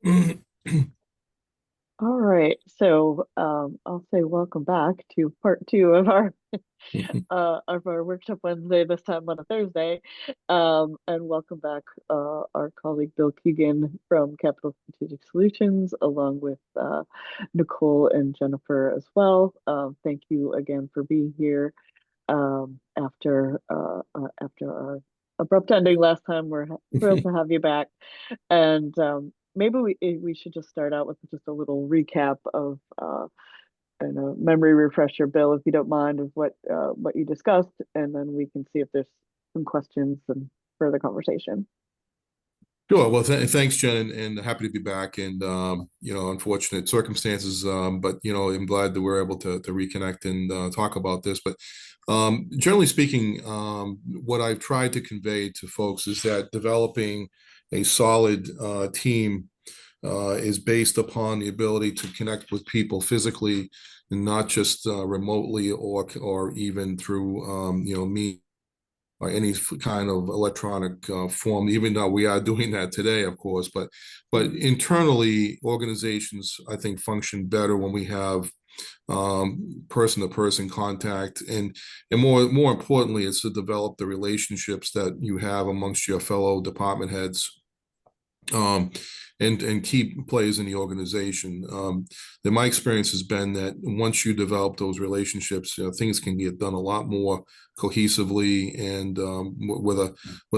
All right, so I'll say welcome back to part two of our workshop Wednesday, this time on a Thursday, and welcome back our colleague Bill Keegan from Capital Strategic Solutions, along with Nicole and Jennifer as well. Thank you again for being here after our abrupt ending last time. We're thrilled to have you back. And maybe we should just start out with just a little recap of and a memory refresher, Bill, if you don't mind, of what you discussed, and then we can see if there's some questions and further conversation. Sure. Well, thanks, Jen, and happy to be back. And unfortunate circumstances, but I'm glad that we're able to reconnect and talk about this. But generally speaking, what I've tried to convey to folks is that developing a solid team is based upon the ability to connect with people physically, and not just remotely or even through me or any kind of electronic form, even though we are doing that today, of course. But internally, organizations, I think, function better when we have person-to-person contact, and more importantly, it's to develop the relationships that you have amongst your fellow department heads, um, and key players in the organization. That my experience has been that once you develop those relationships, things can get done a lot more cohesively and with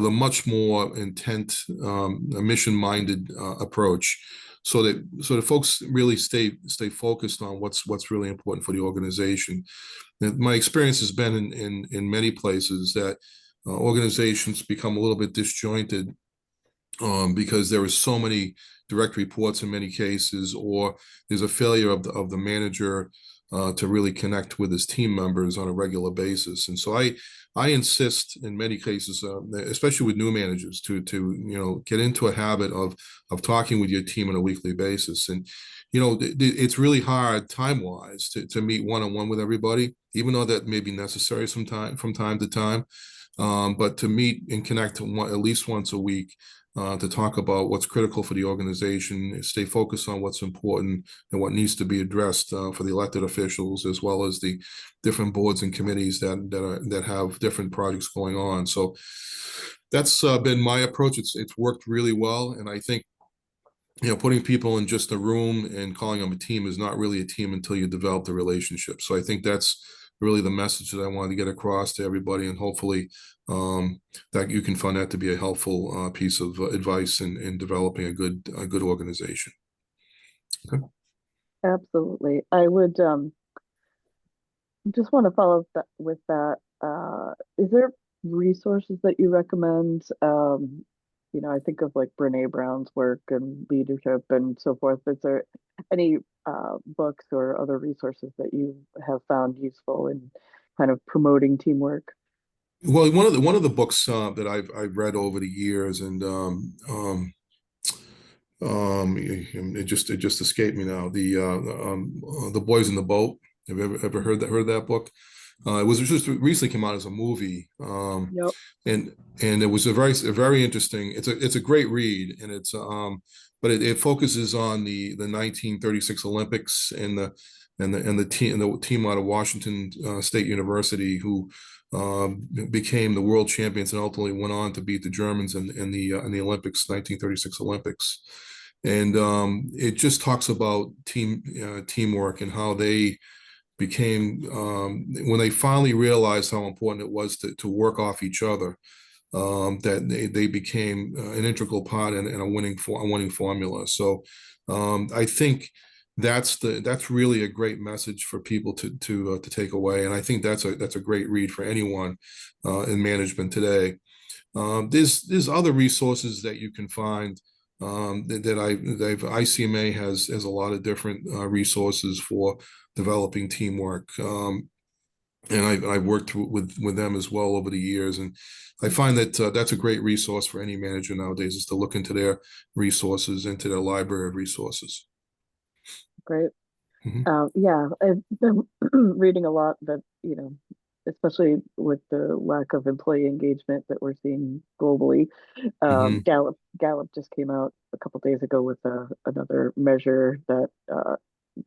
a much more intent, a mission-minded approach. So that folks really stay focused on what's really important for the organization. And my experience has been in many places that organizations become a little bit disjointed, because there are so many direct reports in many cases, or there's a failure of the manager to really connect with his team members on a regular basis. And so I insist in many cases, especially with new managers, to get into a habit of talking with your team on a weekly basis. And it's really hard time-wise to meet one-on-one with everybody, even though that may be necessary from time to time. But to meet and connect at least once a week, to talk about what's critical for the organization, stay focused on what's important and what needs to be addressed for the elected officials, as well as the different boards and committees that have different projects going on. So that's been my approach. It's worked really well, and I think putting people in just a room and calling them a team is not really a team until you develop the relationship. So I think that's really the message that I wanted to get across to everybody, and hopefully that you can find that to be a helpful piece of advice in developing a good organization. Okay. Absolutely. I would just want to follow up with that. Is there resources that you recommend? I think of like Brene Brown's work and leadership and so forth. Is there any books or other resources that you have found useful in kind of promoting teamwork? Well, one of the books that I've read over the years, and it just escaped me now. The Boys in the Boat. Have you ever heard that book? It was just recently came out as a movie, Yep. and it was a very interesting. It's a great read, and but it focuses on the 1936 Olympics and the team out of Washington State University, who became the world champions and ultimately went on to beat the Germans in the Olympics, 1936 Olympics. And it just talks about teamwork and how they became, when they finally realized how important it was to work off each other, that they became an integral part in a winning formula. So I think that's really a great message for people to take away, and I think that's a great read for anyone in management today. There's other resources that you can find, ICMA has a lot of different resources for developing teamwork. And I've worked with them as well over the years, and I find that that's a great resource for any manager nowadays, is to look into their resources, into their library of resources. Great. Mhm. Yeah, I've been reading a lot that especially with the lack of employee engagement that we're seeing globally. Hmm. Gallup just came out a couple days ago with another measure that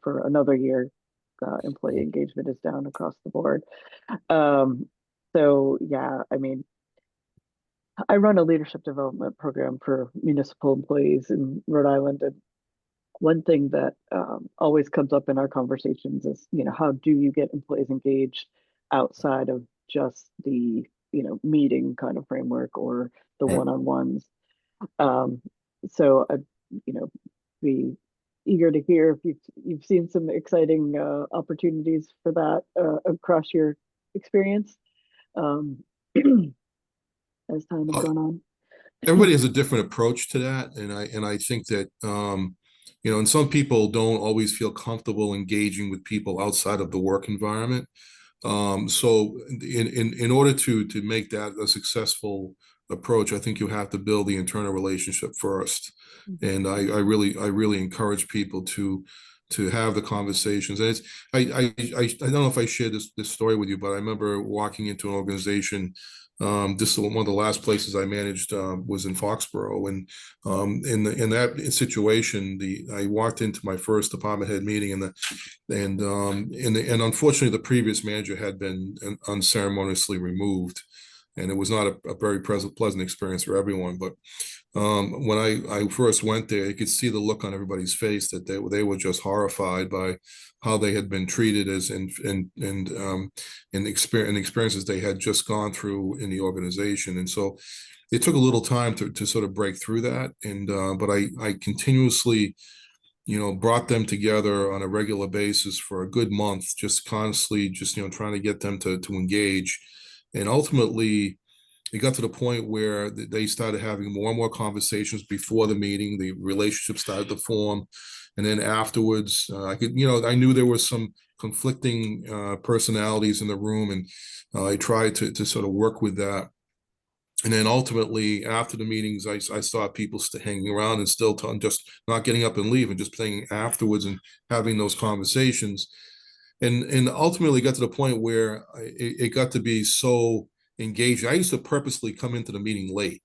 for another year, employee engagement is down across the board. Um, so yeah, I mean, I run a leadership development program for municipal employees in Rhode Island, and one thing that always comes up in our conversations is, how do you get employees engaged outside of just the, meeting kind of framework or the Right. one-on-ones. Um, so I'd, you know, be eager to hear if you've seen some exciting opportunities for that across your experience um, as time has Uh, gone on. Everybody has a different approach to that, and I think that and some people don't always feel comfortable engaging with people outside of the work environment. So in order to make that a successful approach, I think you have to build the internal relationship first. Mhm. And I really encourage people to have the conversations. And it's I don't know if I shared this story with you, but I remember walking into an organization. This is one of the last places I managed was in Foxborough, and in that situation, I walked into my first department head meeting, and unfortunately, the previous manager had been unceremoniously removed, and it was not a very pleasant experience for everyone. But when I first went there, you could see the look on everybody's face that they were just horrified by how they had been treated as and experiences they had just gone through in the organization. And so it took a little time to sort of break through that. And but I continuously brought them together on a regular basis for a good month, just constantly just trying to get them to engage. And ultimately it got to the point where they started having more and more conversations before the meeting. The relationship started to form, and then afterwards, I knew there was some conflicting personalities in the room, and I tried to sort of work with that. And then ultimately, after the meetings, I saw people hanging around and still just not getting up and leaving, just playing afterwards and having those conversations. And ultimately got to the point where it got to be so engaging. I used to purposely come into the meeting late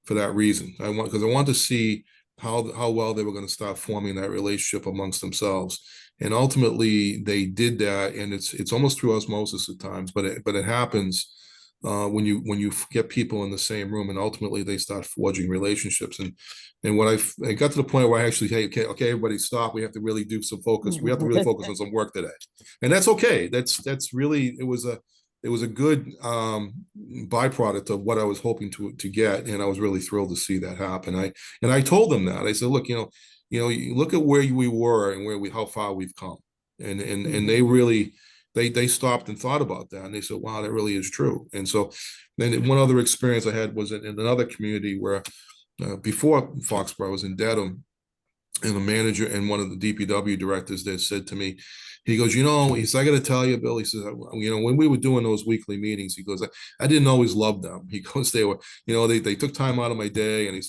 for that reason. Because I wanted to see how well they were going to start forming that relationship amongst themselves. And ultimately, they did that, and it's almost through osmosis at times, but it happens when you get people in the same room, and ultimately they start forging relationships. And when I got to the point where I actually, hey, okay, everybody stop. We have to really do some focus. We have to really focus on some work today, and that's okay. That's really it was a good byproduct of what I was hoping to get, and I was really thrilled to see that happen. I told them that I said, look, you look at where we were and how far we've come, and they Mhm. really they stopped and thought about that, and they said, wow, that really is true. And so then one other experience I had was in another community where before Foxborough, I was in Dedham, and a manager and one of the DPW directors there said to me, he goes, he said, I got to tell you, Bill, he says, when we were doing those weekly meetings, he goes, I didn't always love them. He goes, they were, they took time out of my day. And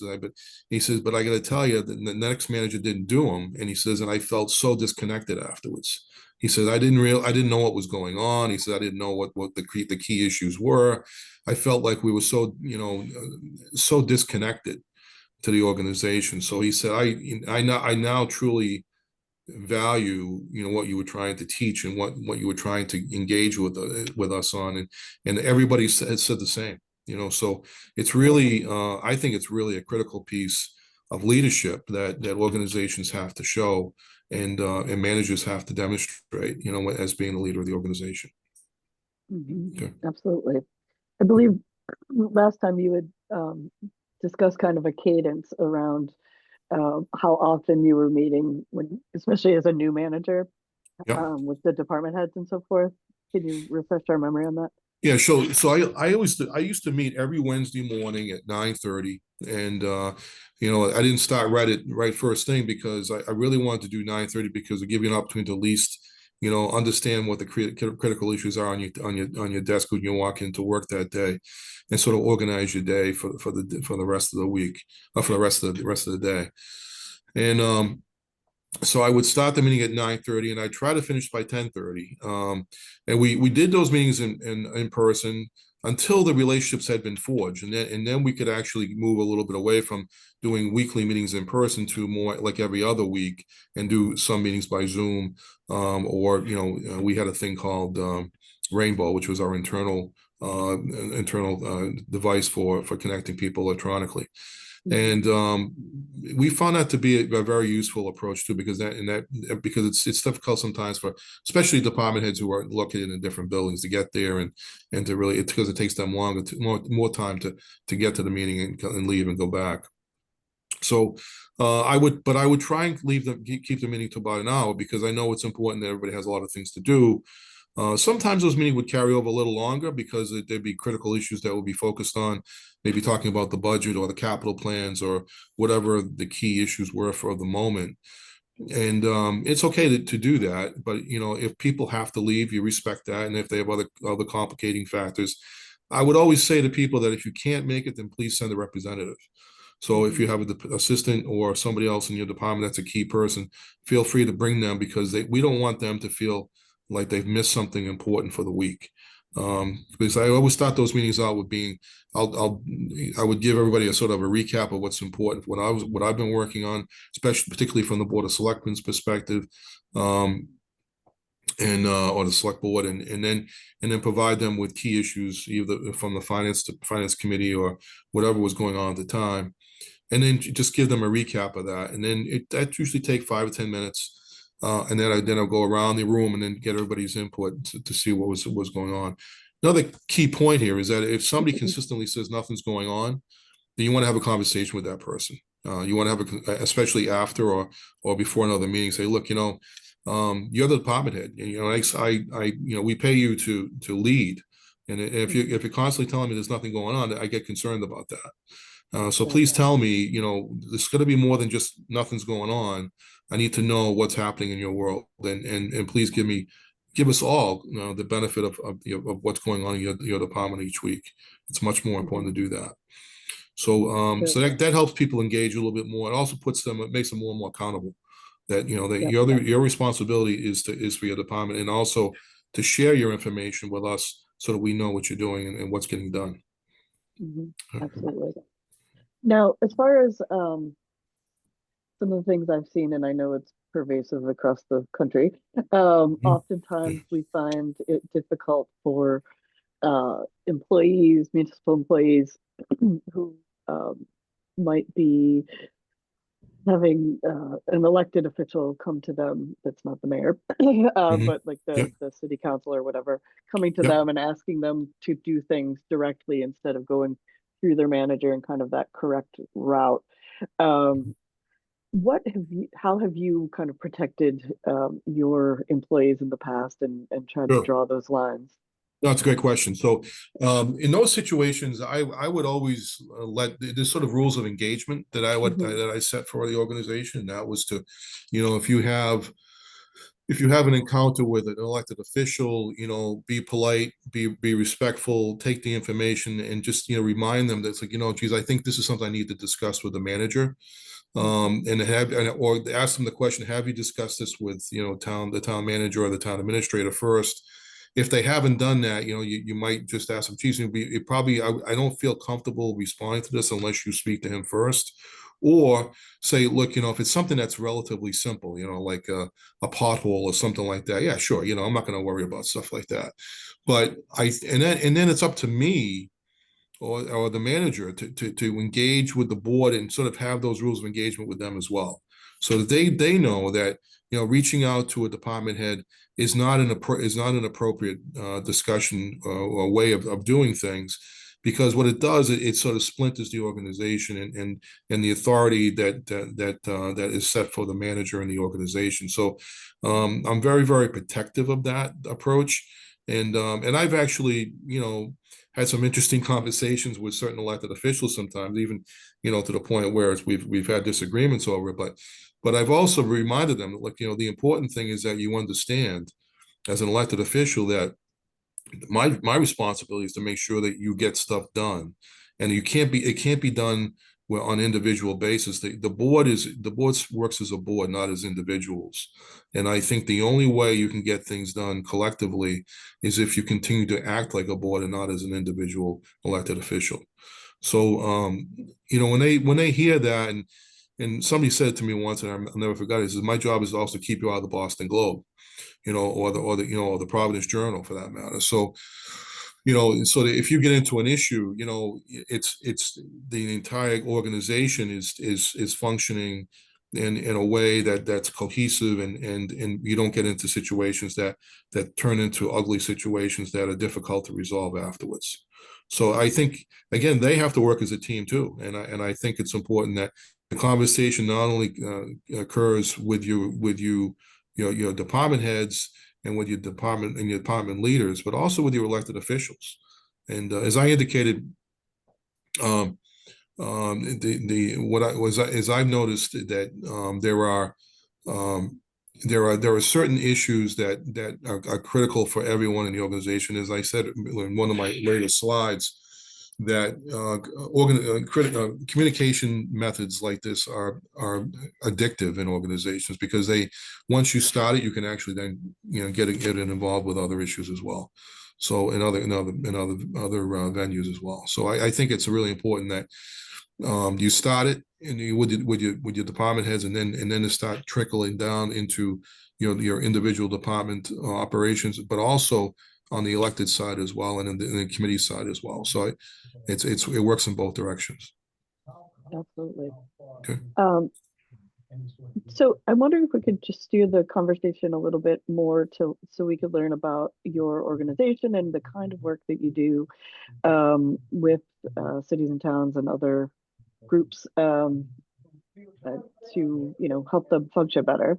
but I got to tell you, the next manager didn't do them. And he says, and I felt so disconnected afterwards. He said, I didn't know what was going on. He said, I didn't know what the key issues were. I felt like we were so disconnected to the organization. So he said, I now truly value what you were trying to teach and what you were trying to engage with us on, and everybody said the same. So it's really I think it's really a critical piece of leadership that organizations have to show, and managers have to demonstrate, as being the leader of the organization. Mhm. Okay. Absolutely. I believe last time you had discussed kind of a cadence around how often you were meeting when, especially as a new manager, Yeah. with the department heads and so forth. Can you refresh our memory on that? Yeah, so I used to meet every Wednesday morning at 9:30, and I didn't start right first thing because I really wanted to do 9:30 because it give you an opportunity to at least understand what the critical issues are on your desk when you walk into work that day, and sort of organize your day for the rest of the week, or for the rest of the day, and So I would start the meeting at 9:30, and I try to finish by 10:30. And we did those meetings in person until the relationships had been forged, and then we could actually move a little bit away from doing weekly meetings in person to more like every other week, and do some meetings by Zoom, or we had a thing called Rainbow, which was our internal device for connecting people electronically. Mhm. And we found that to be a very useful approach too, because it's difficult sometimes for especially department heads who are located in different buildings to get there, and to really, it's because it takes them longer more time to get to the meeting and leave and go back. So I would try and keep the meeting to about an hour, because I know it's important that everybody has a lot of things to do. Sometimes those meetings would carry over a little longer, because there'd be critical issues that would be focused on, maybe talking about the budget or the capital plans or whatever the key issues were for the moment. And it's okay to do that, but if people have to leave, you respect that, and if they have other complicating factors, I would always say to people that if you can't make it, then please send a representative. So if you Mhm. have an assistant or somebody else in your department that's a key person, feel free to bring them, because we don't want them to feel like they've missed something important for the week. Because I always start those meetings out with being, I would give everybody a sort of a recap of what's important, what I've been working on, especially particularly from the Board of Selectmen's perspective, um, and or the select board, and then provide them with key issues, either from the finance committee or whatever was going on at the time, and then just give them a recap of that. And then that usually take 5 or 10 minutes. And then I'll go around the room and then get everybody's input to see what was going on. Another key point here is that if somebody consistently says nothing's going on, then you want to have a conversation with that person. You want to have especially after or before another meeting, say, look, you're the department head. We pay you to lead, and if you're constantly telling me there's nothing going on, I get concerned about that. So Yeah. please tell me, there's going to be more than just nothing's going on. I need to know what's happening in your world, and please give us all, the benefit of what's going on in your department each week. It's much more Mhm. important to do that. So Yep. that helps people engage a little bit more. It makes them more and more accountable. That Yep. your responsibility is for your department, and also to share your information with us so that we know what you're doing, and what's getting done. Mhm. Absolutely. Now, as far as some of the things I've seen, and I know it's pervasive across the country, Mhm. oftentimes we find it difficult for employees, municipal employees, who um, might be having an elected official come to them that's not the mayor, Mhm. but like Yeah, the city council or whatever, coming to yeah, them and asking them to do things directly instead of going through their manager and kind of that correct route. Um, how have you kind of protected your employees in the past and tried to sure. draw those lines? No, it's a great question. So, in those situations, I would always there's sort of rules of engagement Hmm. that I set for the organization. That was to, if you have an encounter with an elected official, be polite, be respectful, take the information, and just remind them that it's like, geez, I think this is something I need to discuss with the manager, Hmm. or ask them the question, have you discussed this with the town manager or the town administrator first? If they haven't done that, you might just ask them, geez, it probably, I don't feel comfortable responding to this unless you speak to him first. Or say, look, if it's something that's relatively simple, like a pothole or something like that, yeah, sure, I'm not going to worry about stuff like that. But and then it's up to me or the manager to engage with the board and sort of have those rules of engagement with them as well, so that they know that reaching out to a department head is not an appropriate discussion or way of doing things, because what it does, it sort of splinters the organization, and the authority that is set for the manager in the organization. So I'm very, very protective of that approach, and I've actually had some interesting conversations with certain elected officials sometimes, even to the point where we've had disagreements over it. But I've also reminded them that, like, the important thing is that you understand as an elected official that my responsibility is to make sure that you get stuff done, and it can't be done where on individual basis, the board works as a board, not as individuals. And I think the only way you can get things done collectively is if you continue to act like a board and not as an individual elected official. So when they hear that, and somebody said to me once, and I'll never forget it, he says, my job is also to keep you out of the Boston Globe, or the Providence Journal for that matter. So so if you get into an issue, it's the entire organization is functioning in a way that's cohesive, and you don't get into situations that turn into ugly situations that are difficult to resolve afterwards. So I think, again, they have to work as a team too, and I think it's important that the conversation not only occurs with your department heads and with your department leaders, but also with your elected officials. And as I indicated, the what I was as I've noticed that um, there are certain issues that are critical for everyone in the organization. As I said in one of my latest slides, that communication methods like this are addictive in organizations, because they, once you start it, you can actually then get involved with other issues as well. So in other venues as well. So I think it's really important that you start it with your department heads, and then to start trickling down into your individual department operations, but also on the elected side as well, and in the committee side as well. So it works in both directions. Absolutely. Okay. So I'm wondering if we could just steer the conversation a little bit more so we could learn about your organization and the kind of work that you do with cities and towns and other groups to help them function better.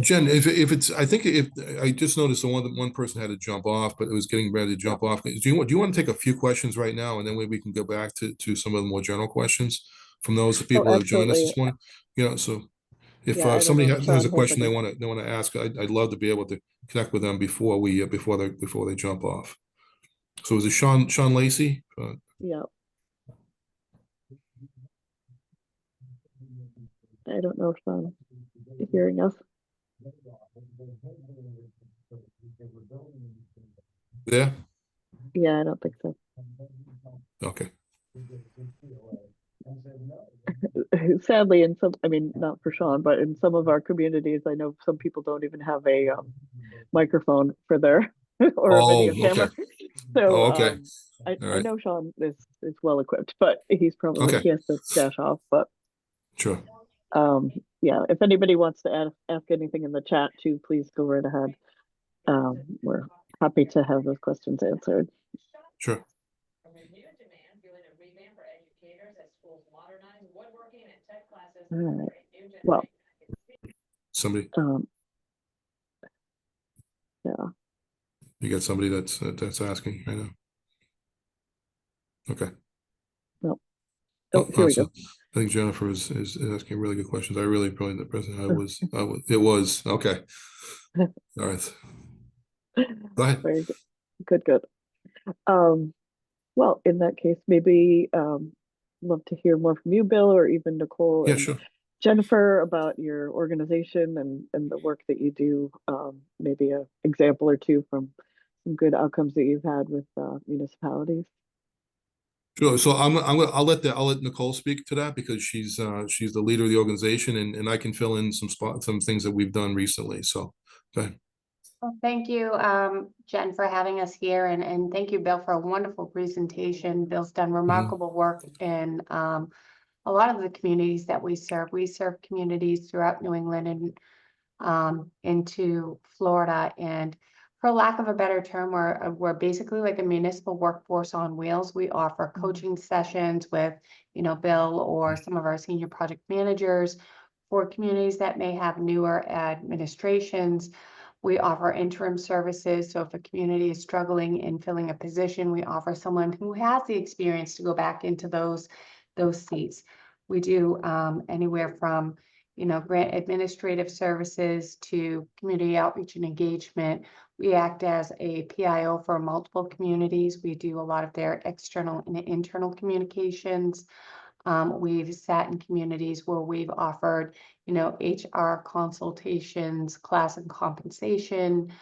Jen, if it's, I think if I just noticed the one person had to jump off, but it was getting ready to Yeah. jump off. Do you want to take a few questions right now, and then we can go back to some of the more general questions from those people Oh, that have joined us absolutely. this morning? So if Yeah, I don't somebody know if has a Sean has question any. they want to ask, I'd love to be able to connect with them before they jump off. So is it Sean Lacey? Yeah, I don't know if Sean is hearing us. There? Yeah, I don't think so. Okay. Sadly, I mean, not for Sean, but in some of our communities, I know some people don't even have a microphone for their or a Oh, video okay. camera. So Oh, okay. All I right. know Sean is well equipped, but Okay. he has to dash off. But Sure. um, yeah, if anybody wants to ask anything in the chat too, please go right ahead. We're happy to have those questions answered. Sure. All right. Well, Somebody, yeah. you got somebody that's asking right now. Okay. No. Oh, here we So go. I think Jennifer is asking really good questions. I really probably the person it was okay. All right. Go ahead. Very good. Good, good. Well, in that case, maybe love to hear more from you, Bill, or even Nicole Yeah, and sure. Jennifer about your organization and the work that you do. Maybe a example or two from some good outcomes that you've had with municipalities. Sure. So I'll let Nicole speak to that, because she's the leader of the organization, and I can fill in some things that we've done recently. So go ahead. Well, thank you, Jen, for having us here, and thank you, Bill, for a wonderful presentation. Bill's done remarkable work in a lot of the communities that we serve. We serve communities throughout New England and into Florida, and for lack of a better term, we're basically like a municipal workforce on wheels. We offer coaching sessions with, Bill or some of our senior project managers for communities that may have newer administrations. We offer interim services. So if a community is struggling in filling a position, we offer someone who has the experience to go back into those seats. We do anywhere from, grant administrative services to community outreach and engagement. We act as a PIO for multiple communities. We do a lot of their external and internal communications. We've sat in communities where we've offered, HR consultations, class and compensation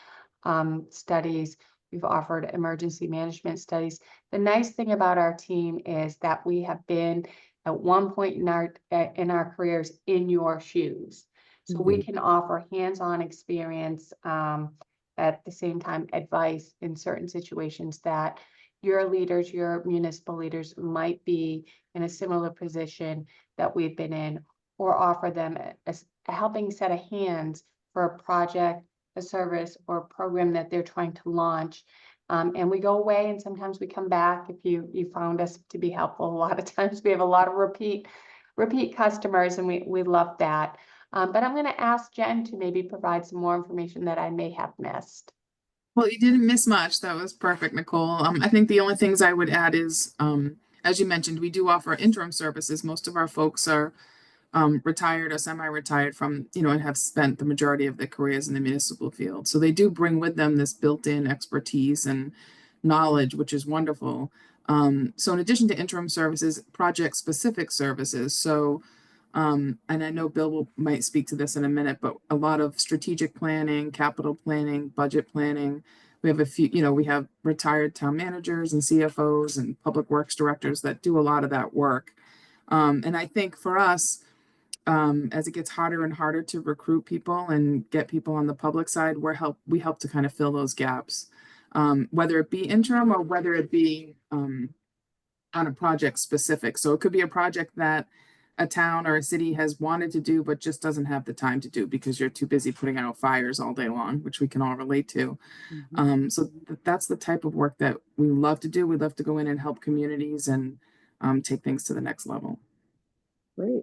studies. We've offered emergency management studies. The nice thing about our team is that we have been at one point in our careers in your shoes. So we can offer hands-on experience, at the same time, advice in certain situations that your leaders, your municipal leaders might be in a similar position that we've been in, or offer them a helping set of hands for a project, a service, or a program that they're trying to launch. And we go away and sometimes we come back if you found us to be helpful. A lot of times we have a lot of repeat customers, and we love that. But I'm going to ask Jen to maybe provide some more information that I may have missed. Well, you didn't miss much. That was perfect, Nicole. I think the only things I would add is, as you mentioned, we do offer interim services. Most of our folks are retired or semi-retired from, and have spent the majority of their careers in the municipal field. So they do bring with them this built-in expertise and knowledge, which is wonderful. So in addition to interim services, project-specific services. So, and I know Bill might speak to this in a minute, but a lot of strategic planning, capital planning, budget planning. We have a few, we have retired town managers and CFOs and public works directors that do a lot of that work. And I think for us, as it gets harder and harder to recruit people and get people on the public side, we help to kind of fill those gaps, whether it be interim or whether it be on a project specific. So it could be a project that a town or a city has wanted to do, but just doesn't have the time to do because you're too busy putting out fires all day long, which we can all relate to. So that's the type of work that we love to do. We love to go in and help communities and take things to the next level. Great.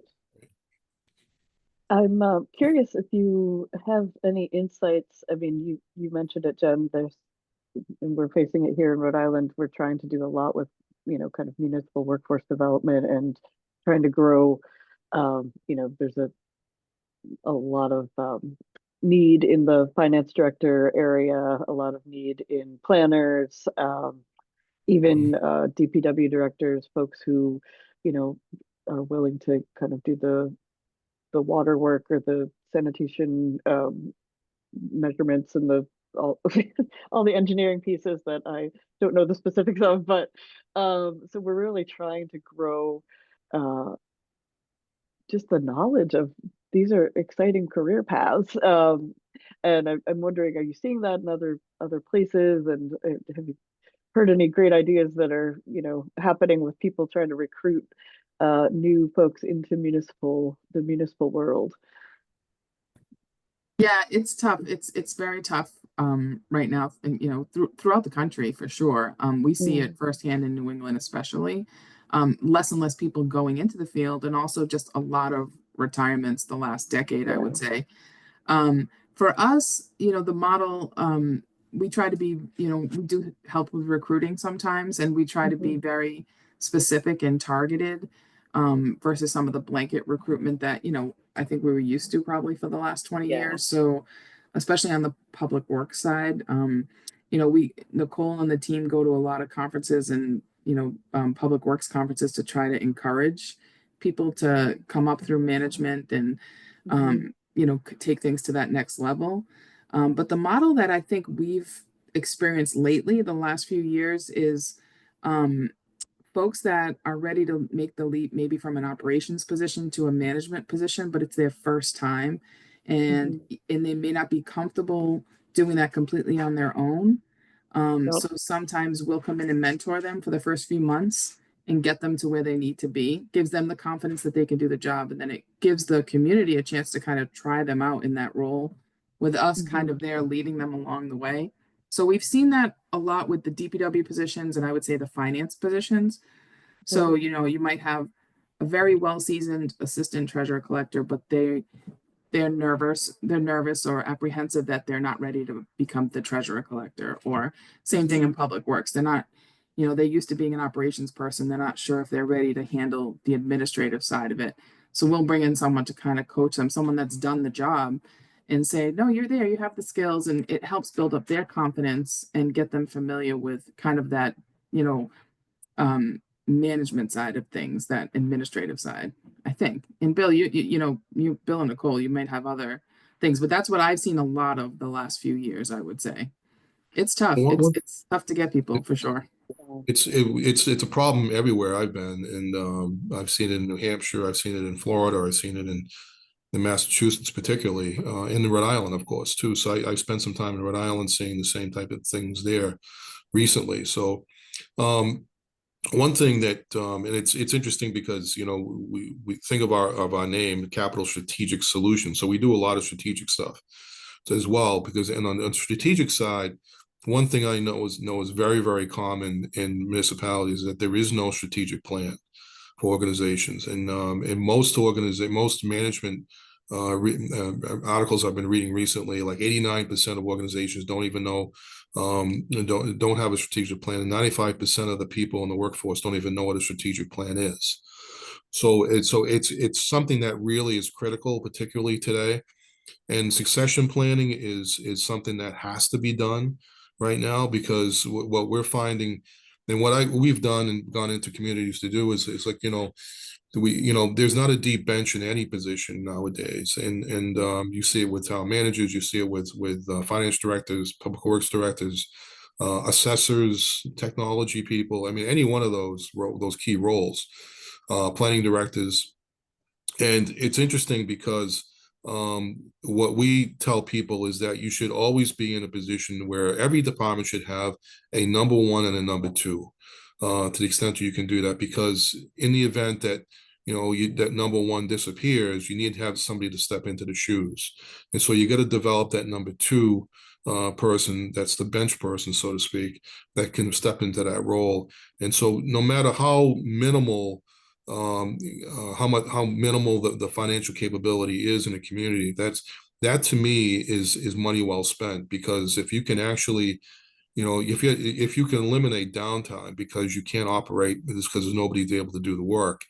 I'm curious if you have any insights. I mean, you mentioned it, Jen. And we're facing it here in Rhode Island. We're trying to do a lot with, kind of municipal workforce development and trying to grow. There's a lot of need in the finance director area, a lot of need in planners, even DPW directors, folks who, are willing to kind of do the water work or the sanitation measurements and all all the engineering pieces that I don't know the specifics of, but so we're really trying to grow just the knowledge of these are exciting career paths. And I'm wondering, are you seeing that in other places? And have you heard any great ideas that are, happening with people trying to recruit new folks into the municipal world? Yeah, it's tough. It's very tough right now, and throughout the country for sure. We see it firsthand in New England, especially. Less and less people going into the field, and also just a lot of retirements the last decade, I would say. For us, the model, we try to be, we do help with recruiting sometimes, and we try to be very specific and targeted versus some of the blanket recruitment that, I think we were used to probably for the last 20 years. So especially on the public works side, Nicole and the team go to a lot of conferences and, public works conferences to try to encourage people to come up through management and, take things to that next level. But the model that I think we've experienced lately, the last few years, is folks that are ready to make the leap, maybe from an operations position to a management position, but it's their first time, and they may not be comfortable doing that completely on their own. So sometimes we'll come in and mentor them for the first few months and get them to where they need to be, gives them the confidence that they can do the job. And then it gives the community a chance to kind of try them out in that role with us kind of there leading them along the way. So we've seen that a lot with the DPW positions, and I would say the finance positions. So, you might have a very well-seasoned assistant treasurer collector, but they're nervous or apprehensive that they're not ready to become the treasurer collector. Or same thing in public works. They're not, they're used to being an operations person. They're not sure if they're ready to handle the administrative side of it. So we'll bring in someone to kind of coach them, someone that's done the job, and say, no, you're there, you have the skills, and it helps build up their confidence and get them familiar with kind of that, management side of things, that administrative side, I think. And Bill, you Bill and Nicole, you might have other things, but that's what I've seen a lot of the last few years, I would say. It's tough. It's tough to get people for sure. It's a problem everywhere I've been, and I've seen it in New Hampshire, I've seen it in Florida, I've seen it in Massachusetts, particularly in Rhode Island, of course, too. So I spent some time in Rhode Island seeing the same type of things there recently. So one thing that and it's interesting because we think of our name, Capital Strategic Solutions. So we do a lot of strategic stuff as well, because on the strategic side, one thing I know is very, very common in municipalities is that there is no strategic plan for organizations, and most management articles I've been reading recently, like 89% of organizations don't even know, don't have a strategic plan, and 95% of the people in the workforce don't even know what a strategic plan is. So it's something that really is critical, particularly today. And succession planning is something that has to be done right now, because what we're finding, and what we've done and gone into communities to do is like, there's not a deep bench in any position nowadays, and you see it with town managers, you see it with finance directors, public works directors, assessors, technology people. I mean, any one of those key roles, planning directors. And it's interesting because what we tell people is that you should always be in a position where every department should have a number one and a number two, to the extent that you can do that, because in the event that that number one disappears, you need to have somebody to step into the shoes. And so you got to develop that number two person, that's the bench person, so to speak, that can step into that role. And so no matter how minimal how minimal the financial capability is in a community, that to me is money well spent, because if you can actually, if you can eliminate downtime because you can't operate because there's nobody able to do the work,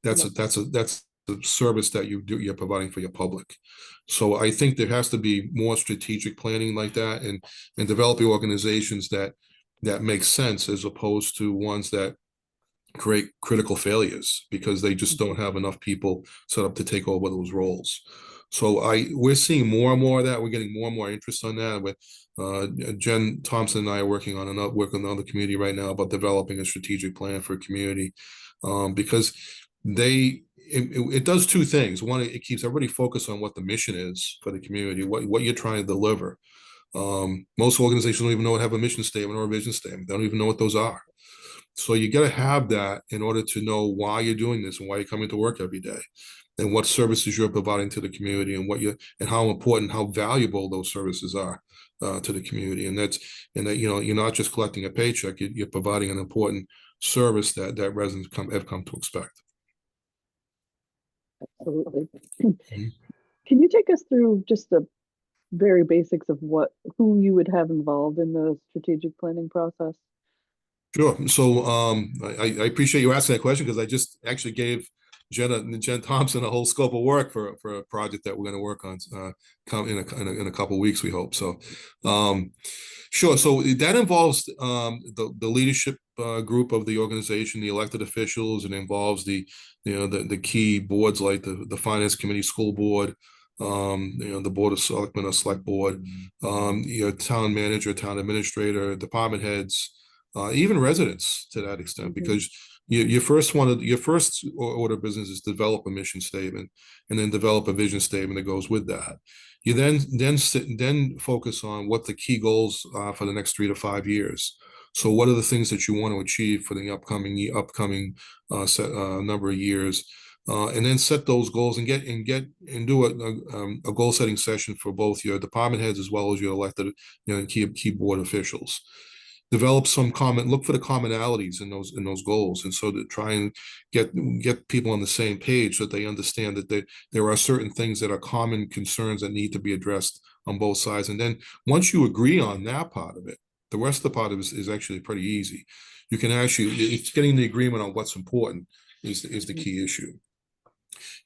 that's the service that you're providing for your public. So I think there has to be more strategic planning like that, and developing organizations that make sense, as opposed to ones that create critical failures because they just don't have enough people set up to take over those roles. So we're seeing more and more of that. We're getting more and more interest on that. With Jen Thompson and I are working on another community right now about developing a strategic plan for a community, because it does two things. One, it keeps everybody focused on what the mission is for the community, what you're trying to deliver. Most organizations don't even know what have a mission statement or a vision statement. They don't even know what those are. So you got to have that in order to know why you're doing this and why you're coming to work every day, and what services you're providing to the community, and how important, how valuable those services are to the community. And that you're not just collecting a paycheck, you're providing an important service that residents have come to expect. Absolutely. Can you take us through just the very basics of who you would have involved in the strategic planning process? Sure. So I appreciate you asking that question, because I just actually gave Jen Thompson a whole scope of work for a project that we're going to work on come in a couple of weeks, we hope. So sure. So that involves the leadership group of the organization, the elected officials. It involves the key boards like the finance committee, school board, the board of selectmen or select board, town manager, town administrator, department heads, even residents to that extent, because your first order of business is develop a mission statement, and then develop a vision statement that goes with that. You then focus on what the key goals are for the next 3 to 5 years. So what are the things that you want to achieve for the upcoming number of years, and then set those goals and do a goal setting session for both your department heads as well as your elected key board officials. Look for the commonalities in those goals, and so to try and get people on the same page, so that they understand that there are certain things that are common concerns that need to be addressed on both sides. And then once you agree on that part of it, the rest of the part of it is actually pretty easy. You can it's getting the agreement on what's important is the key issue.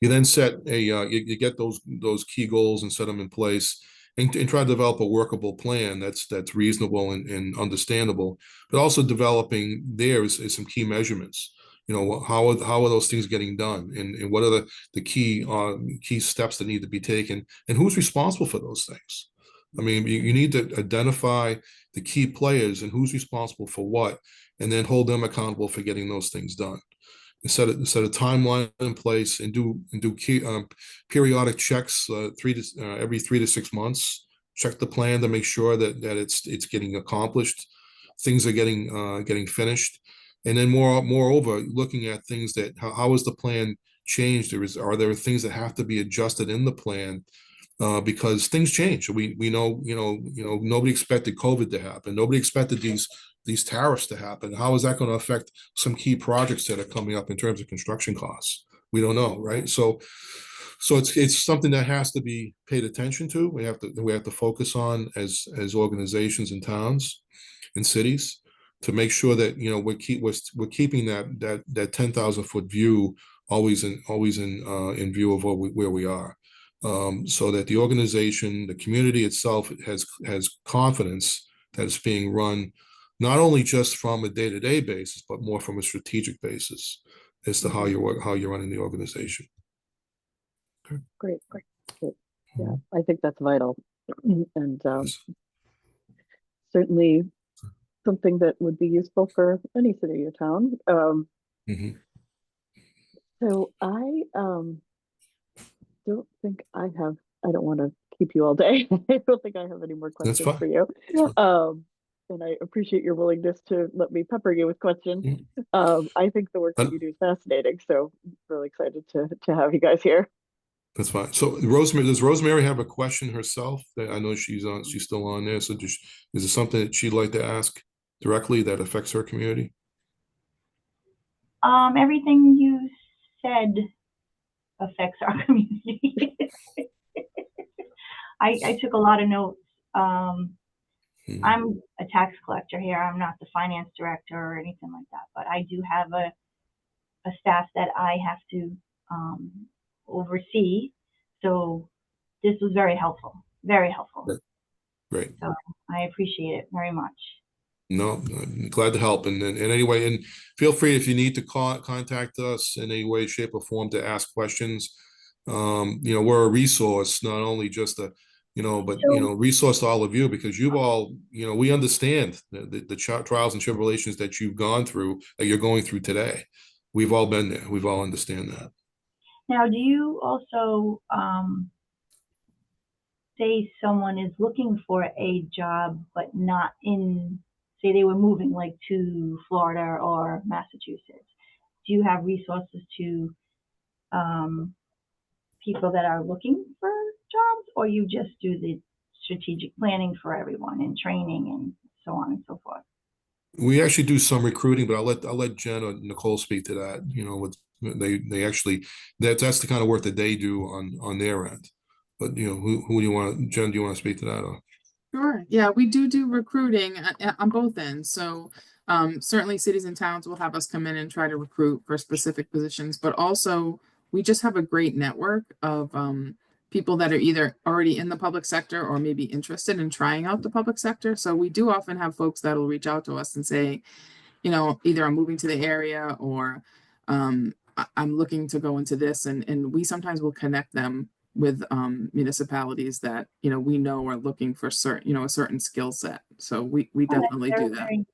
You then you get those key goals and set them in place, and try to develop a workable plan that's reasonable and understandable, but also developing is some key measurements. how are those things getting done, and what are the key steps that need to be taken, and who's responsible for those things. I mean, you need to identify the key players and who's responsible for what, and then hold them accountable for getting those things done. And set a timeline in place, and do periodic checks every 3 to 6 months. Check the plan to make sure that it's getting accomplished, things are getting finished, and then moreover, looking at things that how is the plan changed? Are there things that have to be adjusted in the plan, because things change. We know, nobody expected COVID to happen. Nobody expected these tariffs to happen. How is that going to affect some key projects that are coming up in terms of construction costs? We don't know, right? So it's something that has to be paid attention to. We have to focus on as organizations and towns and cities, to make sure that we're keeping that 10,000-foot view always in view of where we are. So that the organization, the community itself has confidence that it's being run not only just from a day-to-day basis, but more from a strategic basis as to how you're running the organization. Okay. Great. Yeah, I think that's vital, and Yes. certainly something that would be useful for any city or town. So I don't think I don't want to keep you all day. I don't think I have any more That's questions for fine. you. And I appreciate your willingness to let me pepper you with questions. I think the work that you do is fascinating, so I'm really excited to have you guys here. That's fine. So does Rosemary have a question herself? That I know she's still on there. So is there something that she'd like to ask directly that affects her community? Everything you said affects our community. I took a lot of notes. I'm a tax collector here. I'm not the finance director or anything like that, but I do have a staff that I have to oversee. So this was very helpful, very helpful. Great. So I appreciate it very much. No, I'm glad to help. And anyway, and feel free if you need to contact us in any way, shape, or form to ask questions. We're a resource, not only just but resource to all of you, because you've all, we understand the trials and tribulations that you've gone through, that you're going through today. We've all been there. We've all understand that. Now, do you also say someone is looking for a job, but not in, say they were moving like to Florida or Massachusetts? Do you have resources to people that are looking for jobs, or you just do the strategic planning for everyone and training and so on and so forth? We actually do some recruiting, but I'll let Jen or Nicole speak to that. They actually, that's the kind of work that they do on their end. But who do you want? Jen, do you want to speak to that? Or? Sure. Yeah, we do recruiting on both ends. So certainly cities and towns will have us come in and try to recruit for specific positions, but also we just have a great network of people that are either already in the public sector or maybe interested in trying out the public sector. So we do often have folks that will reach out to us and say, either I'm moving to the area, or I'm looking to go into this, and we sometimes will connect them with municipalities that we know are looking for certain a certain skill set. So we definitely do that. Very,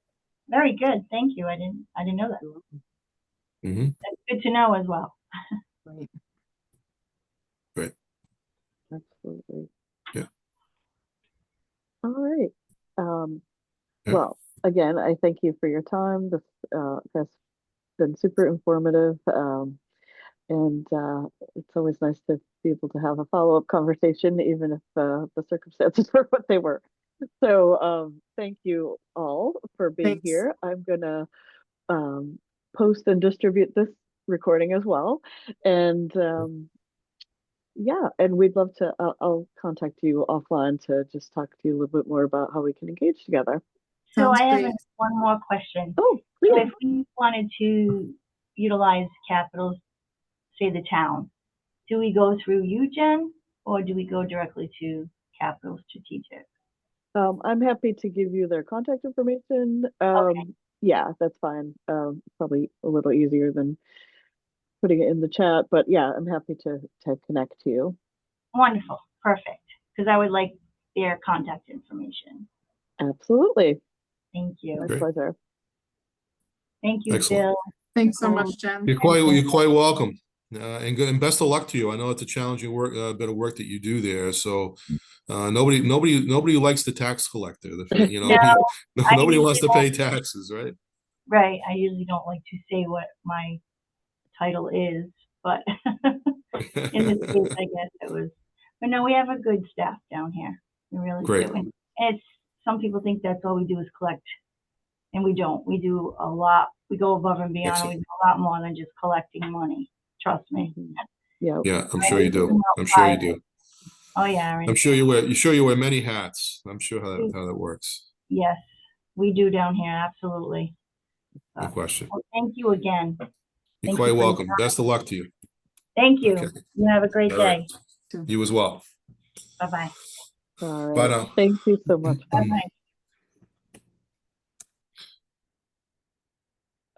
very good. Thank you. I didn't know that. That's good to know as well. Right. Great. Absolutely. Yeah. All right. Well, again, I thank you for your time. This has been super informative. And it's always nice to be able to have a follow-up conversation, even if the circumstances were what they were. So thank you all for being Thanks. here. I'm gonna post and distribute this recording as well. And yeah, and we'd love to, I'll contact you offline to just talk to you a little bit more about how we can engage together. So Sounds I have great. one more question. Oh, So please. if we wanted to utilize capitals, say the town, do we go through you, Jen, or do we go directly to Capital Strategic? I'm happy to give you their contact information. Okay. yeah, that's fine. Probably a little easier than putting it in the chat, but yeah, I'm happy to connect to you. Wonderful. Perfect. Because I would like their contact information. Absolutely. Thank you. My Great. pleasure. Thank you, Excellent. Bill. Thanks so Nicole. much, Jen. You're quite welcome. And good and best of luck to you. I know it's a challenging work, bit of work that you do there. So nobody likes the tax collector. You know, No, I nobody wants usually to pay don't, taxes, right? right. I usually don't like to say what my title is, but in this case, I guess it was. But no, we have a good staff down here. We really Great. do. And it's, some people think that's all we do is collect, and we don't. We do a lot. We go above and beyond. Excellent. We do a lot more than just collecting money. Trust me. Yeah. Yeah, I'm Right, sure you we do do. I'm sure you do. Oh yeah, I'm and sure you wear many hats. I'm sure how that works. yes, we do down here. Absolutely. No question. Well, thank you again. You're Thank quite you for your welcome. Best of luck to you. Thank you. Okay. You have a great All right. day. You as well. Bye bye. All Bye right. now. Thank you so much. Bye bye.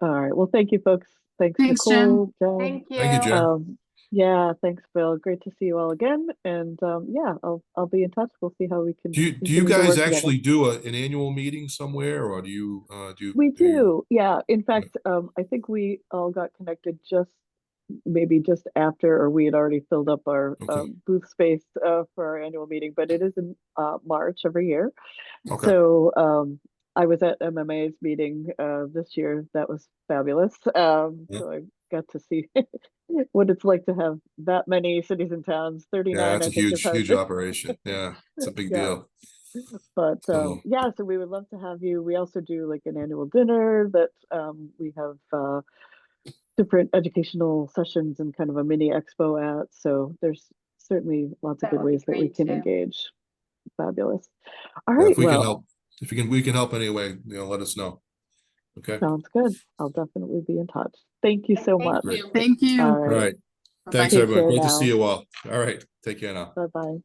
All right. Well, thank you, folks. Thanks, Thanks, Jen. Nicole, Jen. Thank you. Thank you, Jen. Yeah, thanks, Bill. Great to see you all again. And yeah, I'll be in touch. We'll see how we can Do you continue to guys work together. actually do an annual meeting somewhere, or do you We do, yeah. In fact, I think we all got connected maybe just after, or we had already filled up our Okay. booth space for our annual meeting, but it is in March every year. Okay. So I was at MMA's meeting this year. That was fabulous. So I got to see what it's like to have that many cities and towns. Yeah, 39, that's I a think, is how huge operation. Yeah, it's a big yeah. deal. But So yeah, so we would love to have you. We also do like an annual dinner that we have different educational sessions and kind of a mini expo at. So there's certainly lots of That good would be ways that we great can too. engage. Fabulous. All yeah, right, if we can well, help, we can help anyway, let us know. Okay. sounds good. I'll definitely be in touch. Thank you so Thank much. you. Thank you. All All right. right. Bye-bye. Thanks, Take everyone. care Great to now. see you all. All right. Take care now. Bye-bye.